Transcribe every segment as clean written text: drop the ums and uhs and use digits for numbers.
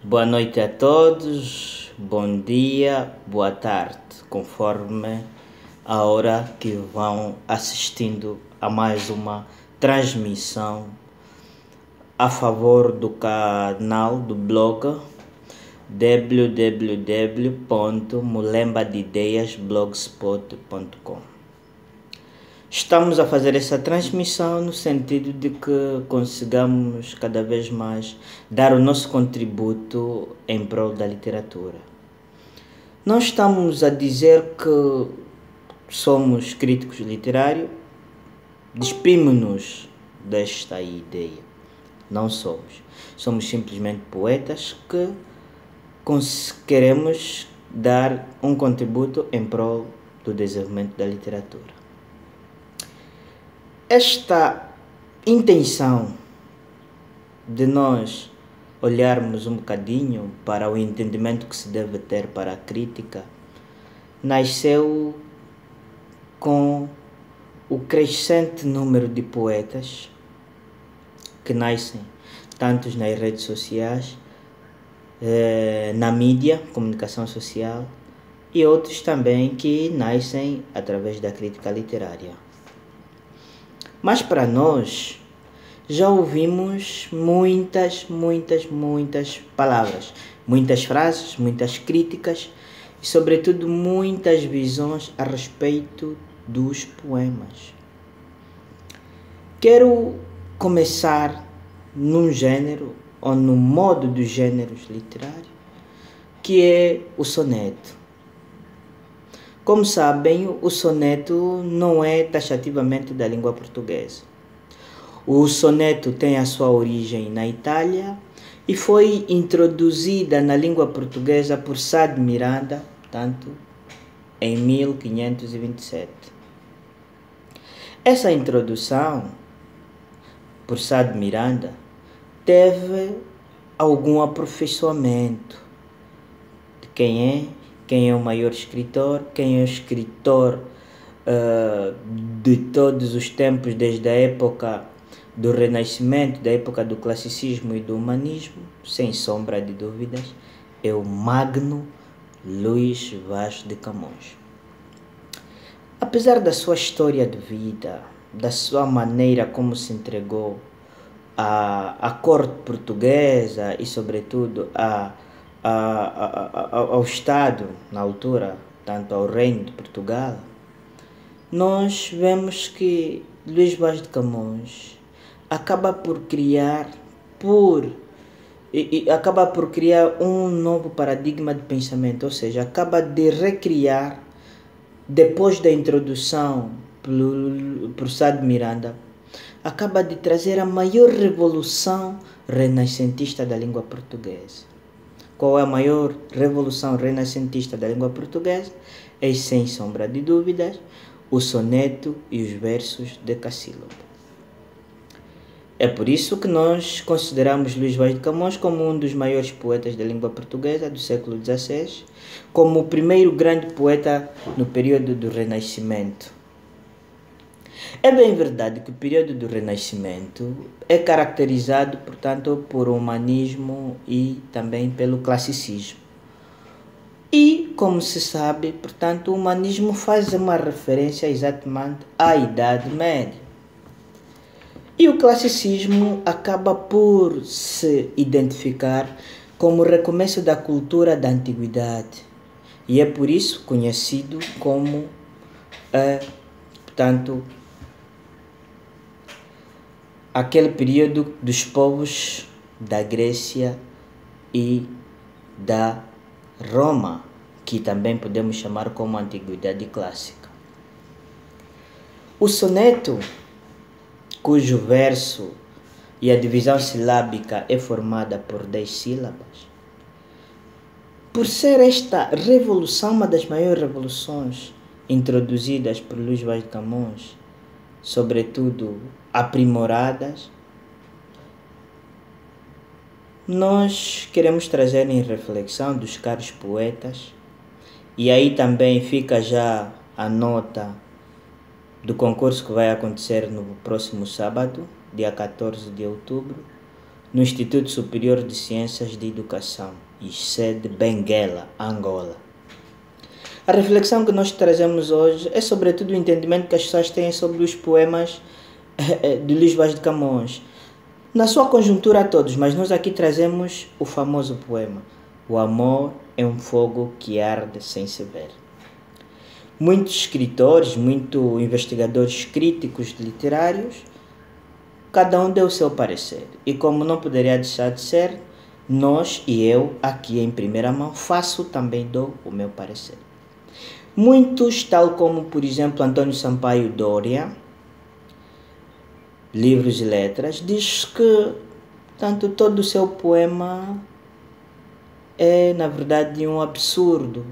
Boa noite a todos, bom dia, boa tarde, conforme a hora que vão assistindo a mais uma transmissão a favor do canal do blog www.mulembadideiasblogspot.com. Estamos a fazer essa transmissão no sentido de que consigamos cada vez mais dar o nosso contributo em prol da literatura. Não estamos a dizer que somos críticos literários, despimos-nos desta ideia. Não somos. Somos simplesmente poetas que queremos dar um contributo em prol do desenvolvimento da literatura. Esta intenção de nós olharmos um bocadinho para o entendimento que se deve ter para a crítica nasceu com o crescente número de poetas que nascem tanto nas redes sociais, na mídia, comunicação social, e outros também que nascem através da crítica literária. Mas para nós, já ouvimos muitas palavras, muitas frases, muitas críticas e, sobretudo, muitas visões a respeito dos poemas. Quero começar num gênero ou no modo dos gêneros literários, que é o soneto. Como sabem, o soneto não é taxativamente da língua portuguesa. O soneto tem a sua origem na Itália e foi introduzida na língua portuguesa por Sá de Miranda, portanto, em 1527. Essa introdução por Sá de Miranda teve algum aperfeiçoamento de quem é o maior escritor, quem é o escritor de todos os tempos, desde a época do Renascimento, da época do Classicismo e do Humanismo, sem sombra de dúvidas, é o Magno Luís Vaz de Camões. Apesar da sua história de vida, da sua maneira como se entregou à corte portuguesa e, sobretudo, ao Estado, na altura, tanto ao Reino de Portugal, nós vemos que Luís Vaz de Camões acaba por criar um novo paradigma de pensamento, ou seja, acaba de recriar, depois da introdução por Sá de Miranda, acaba de trazer a maior revolução renascentista da língua portuguesa. Qual é a maior revolução renascentista da língua portuguesa? É, sem sombra de dúvidas, o soneto e os versos decassílabo. É por isso que nós consideramos Luís Vaz de Camões como um dos maiores poetas da língua portuguesa do século XVI, como o primeiro grande poeta no período do Renascimento. É bem verdade que o período do Renascimento é caracterizado, portanto, por humanismo e também pelo classicismo. E, como se sabe, portanto, o humanismo faz uma referência exatamente à Idade Média. E o classicismo acaba por se identificar como o recomeço da cultura da antiguidade. E é por isso conhecido como, portanto, aquele período dos povos da Grécia e da Roma, que também podemos chamar como Antiguidade Clássica. O soneto, cujo verso e a divisão silábica é formada por 10 sílabas, por ser esta revolução uma das maiores revoluções introduzidas por Luís Vaz de Camões, sobretudo aprimoradas, nós queremos trazer em reflexão dos caros poetas, e aí também fica já a nota do concurso que vai acontecer no próximo sábado, dia 14 de outubro, no Instituto Superior de Ciências de Educação, ICED Benguela, Angola. A reflexão que nós trazemos hoje é sobretudo o entendimento que as pessoas têm sobre os poemas de Luís Vaz de Camões, na sua conjuntura a todos, mas nós aqui trazemos o famoso poema: o amor é um fogo que arde sem se ver. Muitos escritores, muitos investigadores críticos literários, cada um deu o seu parecer. E como não poderia deixar de ser, nós e eu, aqui em primeira mão, também dou o meu parecer. Muitos, tal como, por exemplo, Antônio Sampaio Doria, Livros e Letras, diz que tanto todo o seu poema é, na verdade, um absurdo.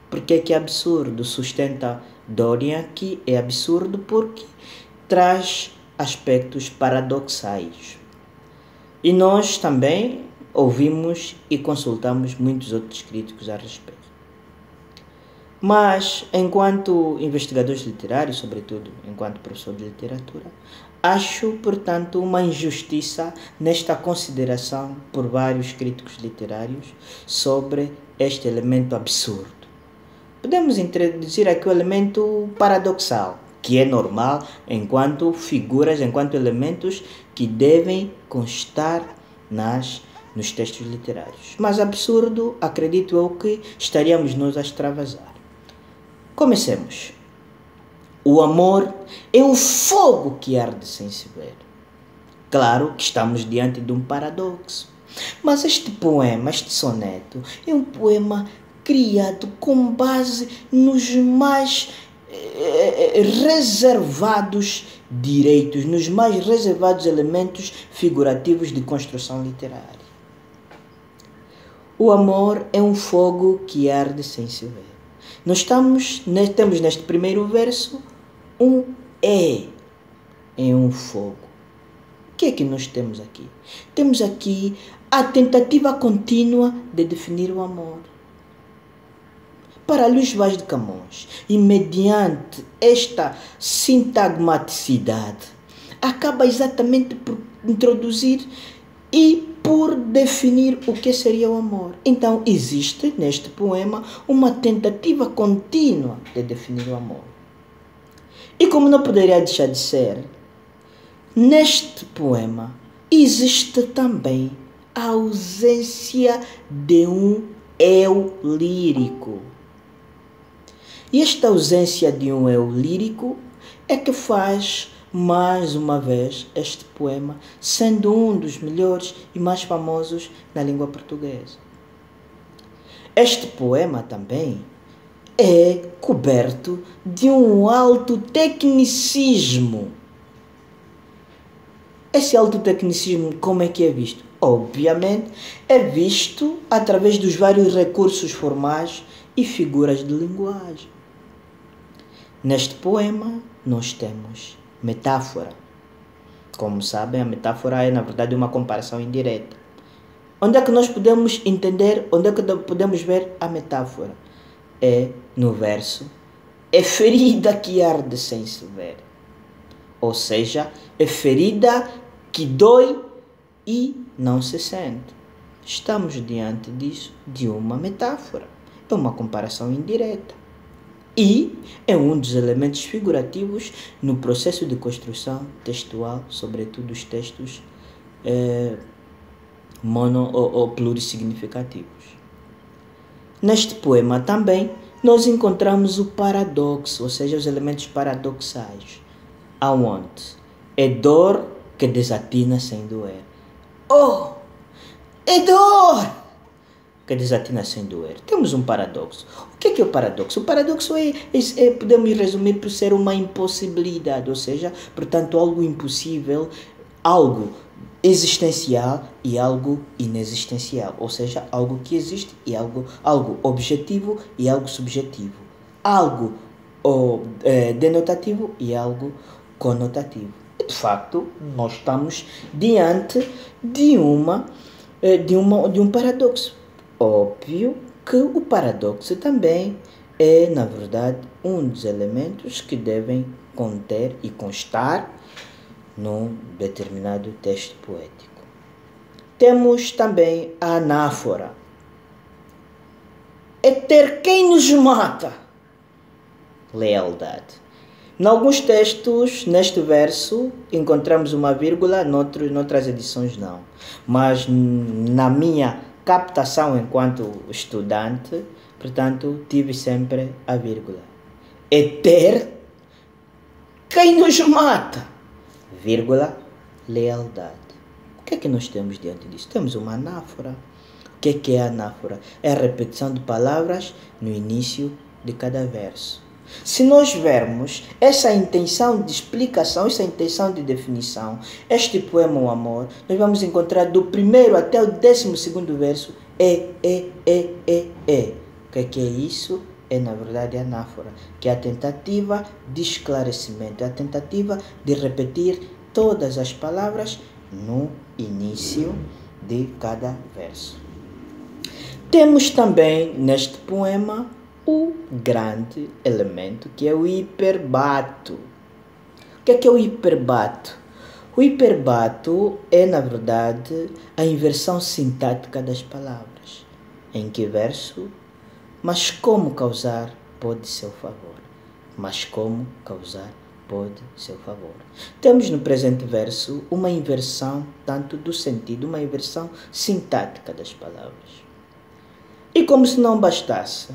Por que é absurdo? Sustenta Doria que é absurdo porque traz aspectos paradoxais. E nós também ouvimos e consultamos muitos outros críticos a respeito. Mas, enquanto investigadores literários, sobretudo enquanto professor de literatura, acho, portanto, uma injustiça nesta consideração por vários críticos literários sobre este elemento absurdo. Podemos introduzir aqui o elemento paradoxal, que é normal enquanto figuras, enquanto elementos que devem constar nos textos literários. Mas absurdo, acredito eu que estaríamos nós a extravasar. Comecemos. O amor é um fogo que arde sem se ver. Claro que estamos diante de um paradoxo. Mas este poema, este soneto, é um poema criado com base nos mais reservados direitos, nos mais reservados elementos figurativos de construção literária. O amor é um fogo que arde sem se ver. Nós temos neste primeiro verso um é um fogo. O que é que nós temos aqui? Temos aqui a tentativa contínua de definir o amor. Para Luís Vaz de Camões, e mediante esta sintagmaticidade, acaba exatamente por introduzir e por definir o que seria o amor. Então, existe neste poema uma tentativa contínua de definir o amor. E como não poderia deixar de ser, neste poema existe também a ausência de um eu lírico. E esta ausência de um eu lírico é que faz, mais uma vez, este poema sendo um dos melhores e mais famosos na língua portuguesa. Este poema também é coberto de um alto tecnicismo. Esse alto tecnicismo, como é que é visto? Obviamente, é visto através dos vários recursos formais e figuras de linguagem. Neste poema, nós temos metáfora. Como sabem, a metáfora é, na verdade, uma comparação indireta. Onde é que nós podemos entender, onde é que podemos ver a metáfora? É no verso: é ferida que arde sem se ver. Ou seja, é ferida que dói e não se sente. Estamos diante disso, de uma metáfora. É uma comparação indireta. E é um dos elementos figurativos no processo de construção textual, sobretudo os textos mono ou plurissignificativos. Neste poema também nós encontramos o paradoxo, ou seja, os elementos paradoxais. Aonde? É dor que desatina sem doer. Oh! É dor que desatina sem doer. Temos um paradoxo. O que é o paradoxo? O paradoxo podemos resumir por ser uma impossibilidade, ou seja, portanto, algo impossível, algo existencial e algo inexistencial, ou seja, algo que existe e algo objetivo e algo subjetivo, algo denotativo e algo conotativo. E, de facto, nós estamos diante de um paradoxo. Óbvio que o paradoxo também é, na verdade, um dos elementos que devem conter e constar num determinado texto poético. Temos também a anáfora. É ter quem nos mata. Lealdade. Em alguns textos, neste verso, encontramos uma vírgula, noutras edições não. Mas na minha captação enquanto estudante, portanto, tive sempre a vírgula. É ter quem nos mata, vírgula, lealdade. O que é que nós temos diante disso? Temos uma anáfora. O que é a anáfora? É a repetição de palavras no início de cada verso. Se nós vermos essa intenção de explicação, essa intenção de definição, este poema O Amor, nós vamos encontrar do primeiro até o 12º verso, é. O que é isso? É, na verdade, a anáfora, que é a tentativa de esclarecimento, é a tentativa de repetir todas as palavras no início de cada verso. Temos também neste poema o grande elemento que é o hiperbato. O que é o hiperbato? O hiperbato é, na verdade, a inversão sintática das palavras. Em que verso? Mas como causar pode seu favor. Mas como causar pode seu favor. Temos no presente verso uma inversão tanto do sentido, uma inversão sintática das palavras. E como se não bastasse,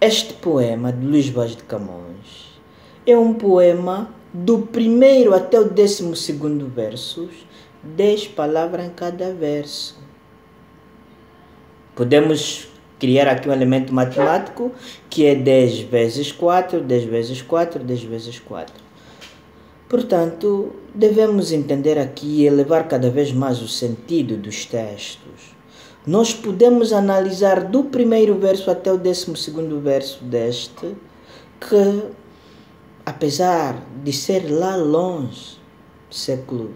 este poema de Luís Vaz de Camões é um poema do primeiro até o 12º versos, 10 palavras em cada verso. Podemos criar aqui um elemento matemático que é 10 vezes 4, 10 vezes 4, 10 vezes 4. Portanto, devemos entender aqui e elevar cada vez mais o sentido dos textos. Nós podemos analisar do primeiro verso até o 12º verso deste, que apesar de ser lá longe, século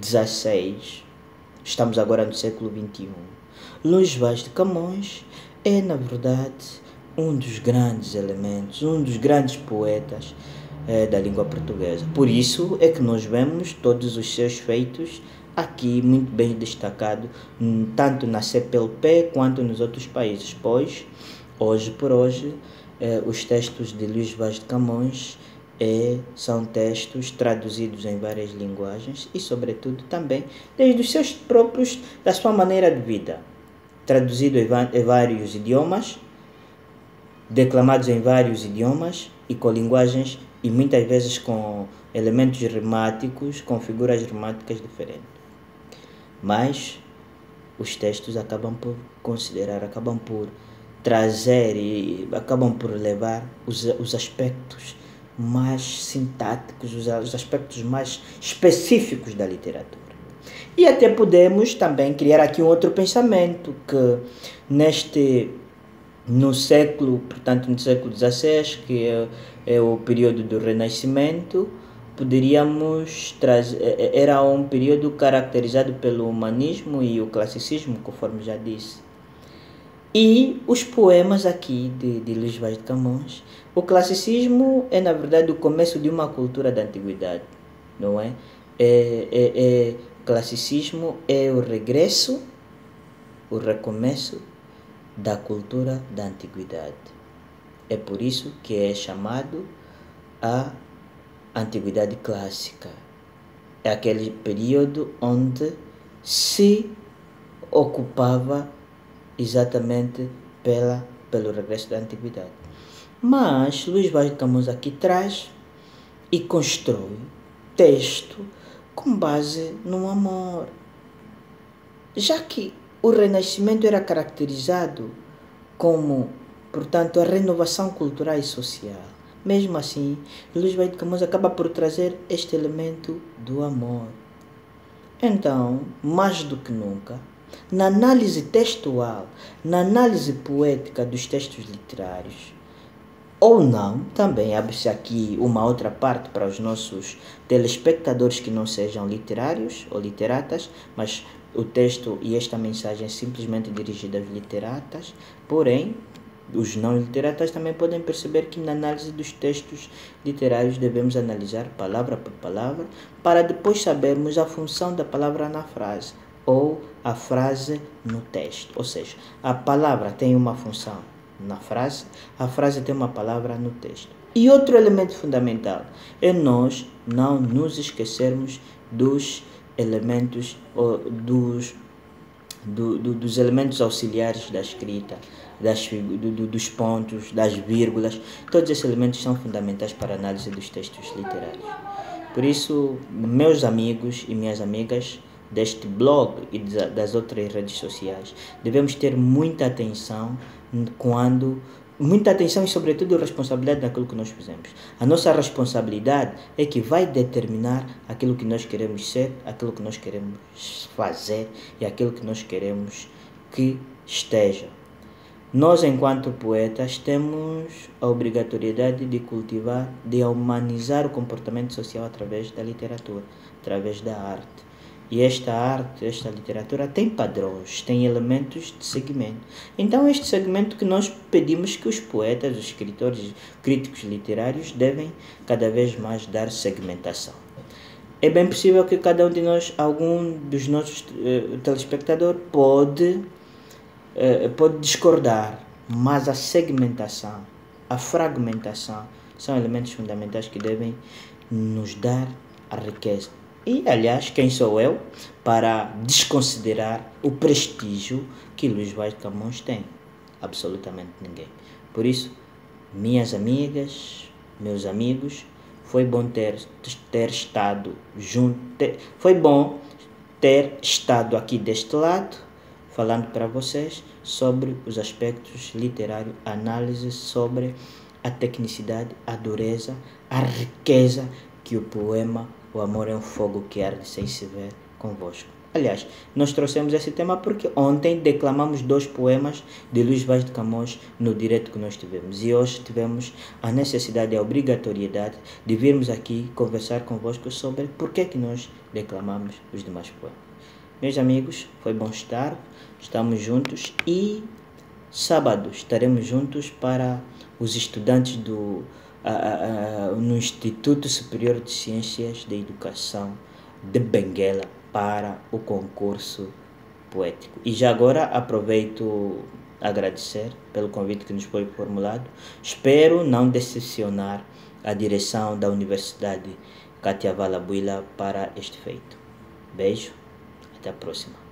XVI, estamos agora no século XXI, Luís Vaz de Camões é, na verdade, um dos grandes elementos, um dos grandes poetas da língua portuguesa. Por isso é que nós vemos todos os seus feitos aqui muito bem destacado, tanto na CPLP quanto nos outros países, pois, hoje por hoje, os textos de Luís Vaz de Camões são textos traduzidos em várias linguagens e, sobretudo, também desde os seus próprios, da sua maneira de vida, traduzido em vários idiomas, declamados em vários idiomas e com linguagens e muitas vezes com elementos rimáticos, com figuras rimáticas diferentes. Mas os textos acabam por considerar, acabam por trazer e acabam por levar os aspectos mais sintáticos, os aspectos mais específicos da literatura. E até podemos também criar aqui um outro pensamento, que no século XVI, que é o período do Renascimento, poderíamos trazer, era um período caracterizado pelo humanismo e o classicismo, conforme já disse. E os poemas aqui de Luís Vaz de Camões, o classicismo é, na verdade, o começo de uma cultura da antiguidade, não é? Classicismo é o regresso, o recomeço da cultura da antiguidade. É por isso que é chamado a Antiguidade Clássica. É aquele período onde se ocupava exatamente pelo regresso da antiguidade. Mas Luís Vaz de Camões aqui traz e constrói texto com base no amor. Já que o Renascimento era caracterizado como, portanto, a renovação cultural e social. Mesmo assim, Luís Vaz de Camões acaba por trazer este elemento do amor. Então, mais do que nunca, na análise textual, na análise poética dos textos literários, ou não, também abre-se aqui uma outra parte para os nossos telespectadores que não sejam literários ou literatas, mas o texto e esta mensagem é simplesmente dirigida aos literatas, porém, Os não literatas também podem perceber que na análise dos textos literários devemos analisar palavra por palavra para depois sabermos a função da palavra na frase ou a frase no texto. Ou seja, a palavra tem uma função na frase, a frase tem uma palavra no texto. E outro elemento fundamental é nós não nos esquecermos dos elementos dos elementos auxiliares da escrita, dos pontos, das vírgulas. Todos esses elementos são fundamentais para a análise dos textos literários. Por isso, meus amigos e minhas amigas deste blog e das outras redes sociais, devemos ter muita atenção e sobretudo responsabilidade naquilo que nós fizemos. A nossa responsabilidade é que vai determinar aquilo que nós queremos ser, aquilo que nós queremos fazer e aquilo que nós queremos que esteja. Nós, enquanto poetas, temos a obrigatoriedade de cultivar, de humanizar o comportamento social através da literatura, através da arte. E esta arte, esta literatura tem padrões, tem elementos de segmento. Então, este segmento que nós pedimos que os poetas, os escritores, críticos literários devem cada vez mais dar segmentação. É bem possível que cada um de nós, algum dos nossos telespectadores, pode discordar, mas a segmentação, a fragmentação são elementos fundamentais que devem nos dar a riqueza. E, aliás, quem sou eu para desconsiderar o prestígio que Luís Vaz de Camões tem? Absolutamente ninguém. Por isso, minhas amigas, meus amigos, foi bom ter estado junto, foi bom ter estado aqui deste lado, falando para vocês sobre os aspectos literários, análise sobre a tecnicidade, a dureza, a riqueza que o poema O Amor é um Fogo que Arde Sem Se Ver convosco. Aliás, nós trouxemos esse tema porque ontem declamamos 2 poemas de Luís Vaz de Camões no direto que nós tivemos. E hoje tivemos a necessidade e a obrigatoriedade de virmos aqui conversar convosco sobre por que nós declamamos os demais poemas. Meus amigos, foi bom estar, estamos juntos e sábado estaremos juntos para os estudantes no Instituto Superior de Ciências da Educação de Benguela para o concurso poético. E já agora aproveito a agradecer pelo convite que nos foi formulado. Espero não decepcionar a direção da Universidade Cátia Valabuila para este feito. Beijo, até a próxima.